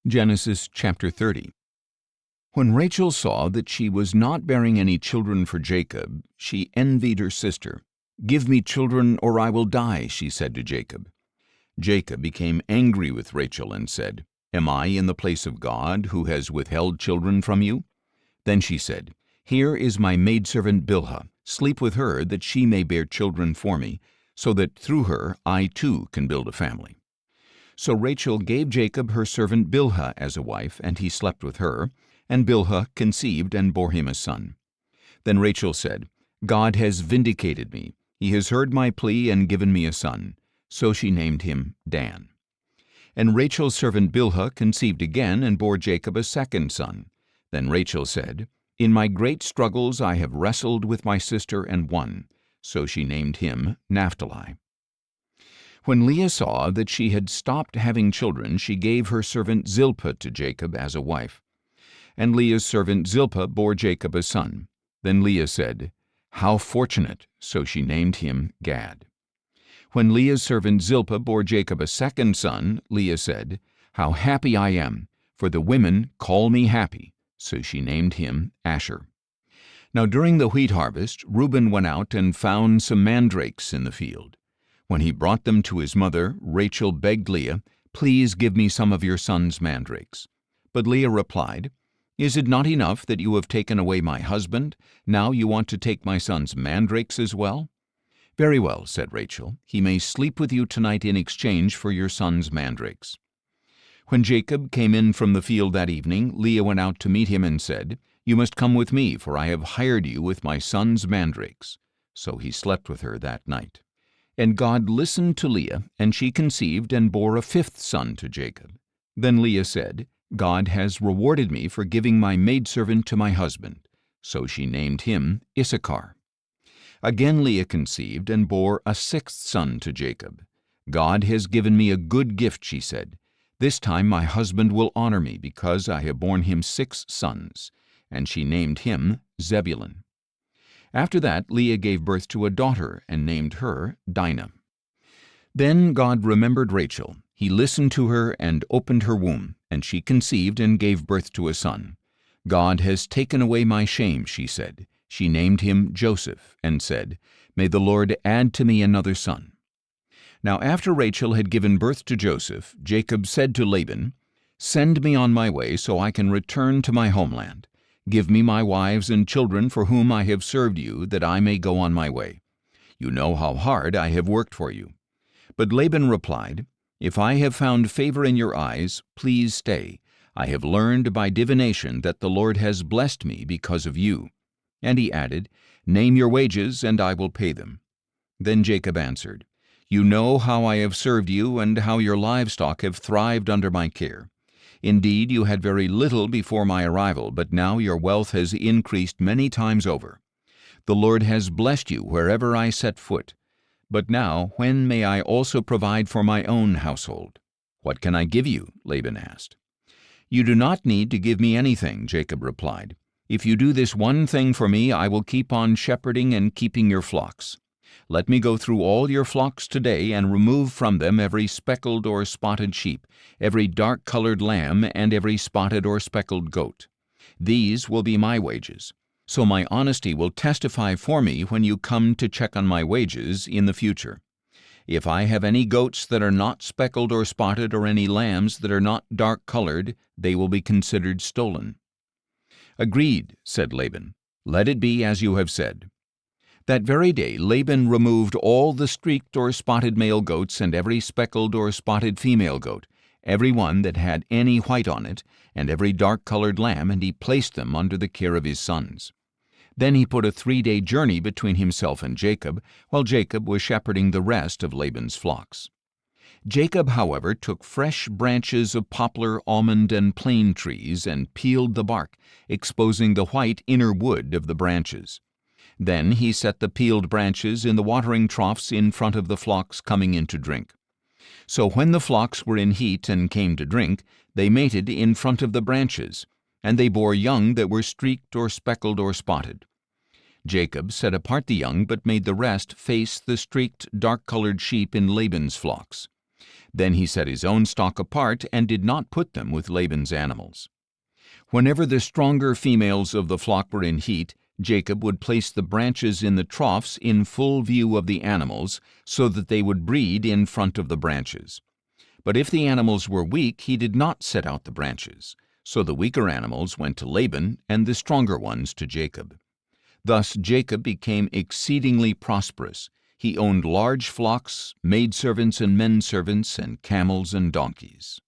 Genesis chapter 30. When Rachel saw that she was not bearing any children for Jacob, she envied her sister. "Give me children, or I will die," she said to Jacob. Jacob became angry with Rachel and said, "Am I in the place of God, who has withheld children from you?" Then she said, "Here is my maidservant Bilhah. Sleep with her, that she may bear children for me, so that through her I too can build a family." So Rachel gave Jacob her servant Bilhah as a wife, and he slept with her, and Bilhah conceived and bore him a son. Then Rachel said, "God has vindicated me. He has heard my plea and given me a son." So she named him Dan. And Rachel's servant Bilhah conceived again and bore Jacob a second son. Then Rachel said, "In my great struggles I have wrestled with my sister and won." So she named him Naphtali. When Leah saw that she had stopped having children, she gave her servant Zilpah to Jacob as a wife. And Leah's servant Zilpah bore Jacob a son. Then Leah said, "How fortunate!" So she named him Gad. When Leah's servant Zilpah bore Jacob a second son, Leah said, "How happy I am, for the women call me happy." So she named him Asher. Now during the wheat harvest, Reuben went out and found some mandrakes in the field. When he brought them to his mother, Rachel begged Leah, "Please give me some of your son's mandrakes." But Leah replied, "Is it not enough that you have taken away my husband? Now you want to take my son's mandrakes as well?" "Very well," said Rachel, "he may sleep with you tonight in exchange for your son's mandrakes." When Jacob came in from the field that evening, Leah went out to meet him and said, "You must come with me, for I have hired you with my son's mandrakes." So he slept with her that night. And God listened to Leah, and she conceived and bore a fifth son to Jacob. Then Leah said, "God has rewarded me for giving my maidservant to my husband." So she named him Issachar. Again Leah conceived and bore a sixth son to Jacob. "God has given me a good gift," she said. "This time my husband will honor me, because I have borne him 6 sons." And she named him Zebulun. After that, Leah gave birth to a daughter and named her Dinah. Then God remembered Rachel. He listened to her and opened her womb, and she conceived and gave birth to a son. "God has taken away my shame," she said. She named him Joseph and said, "May the Lord add to me another son." Now after Rachel had given birth to Joseph, Jacob said to Laban, "Send me on my way so I can return to my homeland. Give me my wives and children for whom I have served you, that I may go on my way. You know how hard I have worked for you." But Laban replied, "If I have found favor in your eyes, please stay. I have learned by divination that the Lord has blessed me because of you." And he added, "Name your wages, and I will pay them." Then Jacob answered, "You know how I have served you, and how your livestock have thrived under my care. Indeed, you had very little before my arrival, but now your wealth has increased many times over. The Lord has blessed you wherever I set foot. But now, when may I also provide for my own household?" "What can I give you?" Laban asked. "You do not need to give me anything," Jacob replied. "If you do this one thing for me, I will keep on shepherding and keeping your flocks. Let me go through all your flocks today and remove from them every speckled or spotted sheep, every dark-colored lamb, and every spotted or speckled goat. These will be my wages. So my honesty will testify for me when you come to check on my wages in the future. If I have any goats that are not speckled or spotted, or any lambs that are not dark-colored, they will be considered stolen." "Agreed," said Laban. "Let it be as you have said." That very day Laban removed all the streaked or spotted male goats and every speckled or spotted female goat, every one that had any white on it, and every dark-colored lamb, and he placed them under the care of his sons. Then he put a 3-day journey between himself and Jacob, while Jacob was shepherding the rest of Laban's flocks. Jacob, however, took fresh branches of poplar, almond, and plane trees and peeled the bark, exposing the white inner wood of the branches. Then he set the peeled branches in the watering troughs in front of the flocks coming in to drink. So when the flocks were in heat and came to drink, they mated in front of the branches, and they bore young that were streaked or speckled or spotted. Jacob set apart the young, but made the rest face the streaked, dark-colored sheep in Laban's flocks. Then he set his own stock apart and did not put them with Laban's animals. Whenever the stronger females of the flock were in heat, Jacob would place the branches in the troughs in full view of the animals, so that they would breed in front of the branches. But if the animals were weak, he did not set out the branches. So the weaker animals went to Laban, and the stronger ones to Jacob. Thus Jacob became exceedingly prosperous. He owned large flocks, maidservants and menservants, and camels and donkeys.